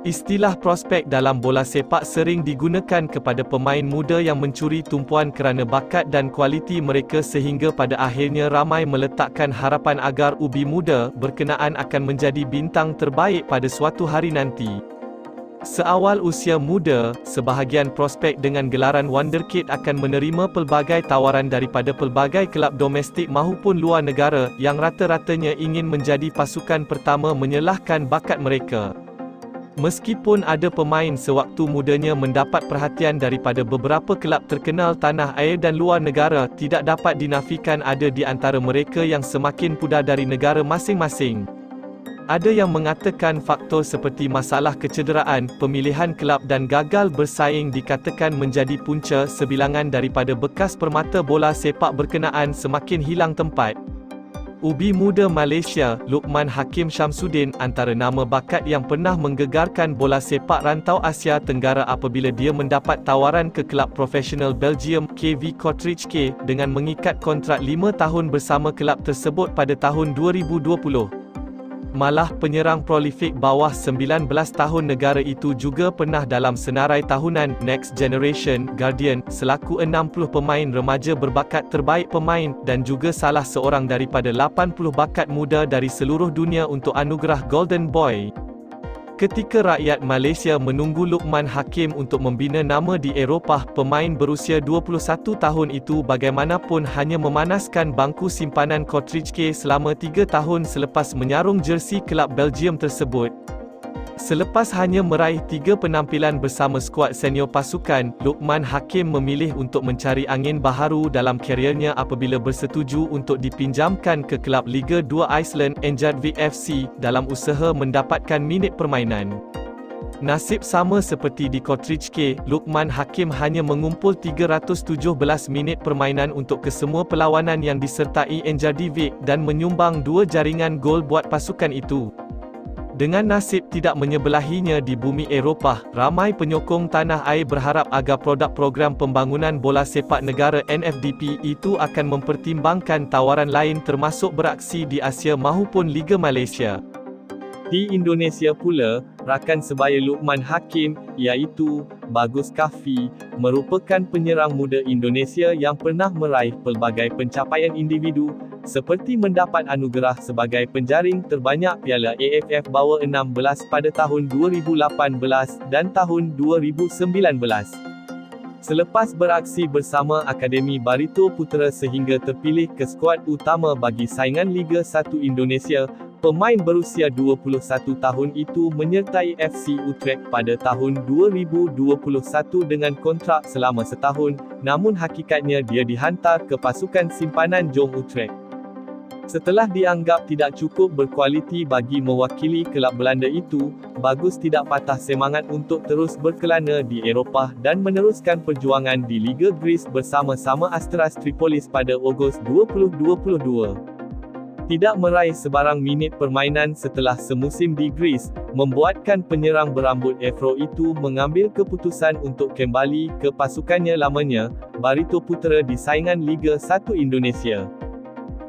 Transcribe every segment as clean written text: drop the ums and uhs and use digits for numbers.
Istilah prospek dalam bola sepak sering digunakan kepada pemain muda yang mencuri tumpuan kerana bakat dan kualiti mereka sehingga pada akhirnya ramai meletakkan harapan agar ubi muda berkenaan akan menjadi bintang terbaik pada suatu hari nanti. Seawal usia muda, sebahagian prospek dengan gelaran Wonderkid akan menerima pelbagai tawaran daripada pelbagai kelab domestik maupun luar negara yang rata-ratanya ingin menjadi pasukan pertama menyelahkan bakat mereka. Meskipun ada pemain sewaktu mudanya mendapat perhatian daripada beberapa kelab terkenal tanah air dan luar negara, tidak dapat dinafikan ada di antara mereka yang semakin pudar dari negara masing-masing. Ada yang mengatakan faktor seperti masalah kecederaan, pemilihan kelab dan gagal bersaing dikatakan menjadi punca sebilangan daripada bekas permata bola sepak berkenaan semakin hilang tempat. Ubi muda Malaysia, Luqman Hakim Syamsuddin, antara nama bakat yang pernah menggegarkan bola sepak rantau Asia Tenggara apabila dia mendapat tawaran ke kelab profesional Belgium, KV Kortrijk, dengan mengikat kontrak 5 tahun bersama kelab tersebut pada tahun 2020. Malah penyerang prolifik bawah 19 tahun negara itu juga pernah dalam senarai tahunan Next Generation Guardian selaku 60 pemain remaja berbakat terbaik pemain dan juga salah seorang daripada 80 bakat muda dari seluruh dunia untuk anugerah Golden Boy. Ketika rakyat Malaysia menunggu Luqman Hakim untuk membina nama di Eropah, pemain berusia 21 tahun itu bagaimanapun hanya memanaskan bangku simpanan Kortrijk selama 3 tahun selepas menyarung jersey kelab Belgium tersebut. Selepas hanya meraih 3 penampilan bersama skuad senior pasukan, Luqman Hakim memilih untuk mencari angin baharu dalam kariernya apabila bersetuju untuk dipinjamkan ke kelab Liga 2 Iceland, Njarðvík FC, dalam usaha mendapatkan minit permainan. Nasib sama seperti di Kortrijk, Luqman Hakim hanya mengumpul 317 minit permainan untuk kesemua perlawanan yang disertai Njarðvík dan menyumbang 2 jaringan gol buat pasukan itu. Dengan nasib tidak menyebelahinya di bumi Eropah, ramai penyokong tanah air berharap agar produk program pembangunan bola sepak negara NFDP itu akan mempertimbangkan tawaran lain termasuk beraksi di Asia maupun Liga Malaysia. Di Indonesia pula, rakan sebaya Luqman Hakim, iaitu Bagus Kahfi, merupakan penyerang muda Indonesia yang pernah meraih pelbagai pencapaian individu, seperti mendapat anugerah sebagai penjaring terbanyak Piala AFF Bawah 16 pada tahun 2018 dan tahun 2019. Selepas beraksi bersama Akademi Barito Putra sehingga terpilih ke skuad utama bagi saingan Liga 1 Indonesia, pemain berusia 21 tahun itu menyertai FC Utrecht pada tahun 2021 dengan kontrak selama setahun, namun hakikatnya dia dihantar ke pasukan simpanan Jong Utrecht. Setelah dianggap tidak cukup berkualiti bagi mewakili kelab Belanda itu, Bagus tidak patah semangat untuk terus berkelana di Eropah dan meneruskan perjuangan di Liga Greece bersama-sama Astras Tripolis pada Ogos 2022. Tidak meraih sebarang minit permainan setelah semusim di Greece, membuatkan penyerang berambut afro itu mengambil keputusan untuk kembali ke pasukannya lamanya, Barito Putra di saingan Liga 1 Indonesia.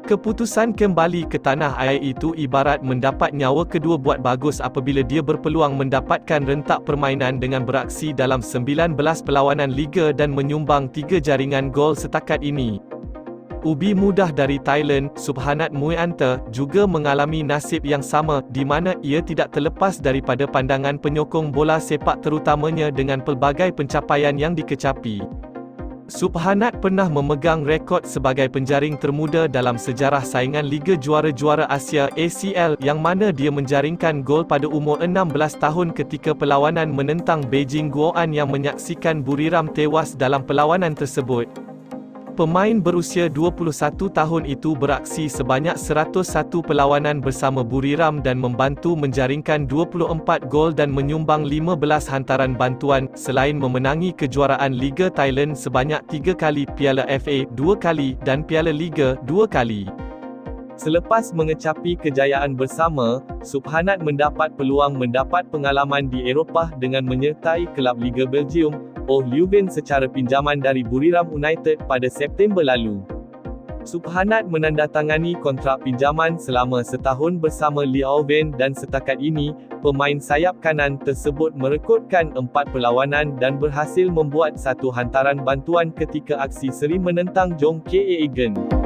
Keputusan kembali ke tanah air itu ibarat mendapat nyawa kedua buat Bagus apabila dia berpeluang mendapatkan rentak permainan dengan beraksi dalam 19 perlawanan Liga dan menyumbang 3 jaringan gol setakat ini. Ubi mudah dari Thailand, Subhanat Muianta, juga mengalami nasib yang sama, di mana ia tidak terlepas daripada pandangan penyokong bola sepak terutamanya dengan pelbagai pencapaian yang dikecapi. Subhanat pernah memegang rekod sebagai penjaring termuda dalam sejarah saingan Liga Juara-Juara Asia (ACL) yang mana dia menjaringkan gol pada umur 16 tahun ketika perlawanan menentang Beijing Guoan yang menyaksikan Buriram tewas dalam perlawanan tersebut. Pemain berusia 21 tahun itu beraksi sebanyak 101 perlawanan bersama Buriram dan membantu menjaringkan 24 gol dan menyumbang 15 hantaran bantuan, selain memenangi kejuaraan Liga Thailand sebanyak 3 kali, Piala FA 2 kali, dan Piala Liga 2 kali. Selepas mengecapi kejayaan bersama, Subhanat mendapat peluang mendapat pengalaman di Eropah dengan menyertai kelab Liga Belgium, Leuven secara pinjaman dari Buriram United pada September lalu. Subhanat menandatangani kontrak pinjaman selama setahun bersama Leeuwen dan setakat ini, pemain sayap kanan tersebut merekodkan 4 perlawanan dan berhasil membuat satu hantaran bantuan ketika aksi seri menentang Jong Kae Egan.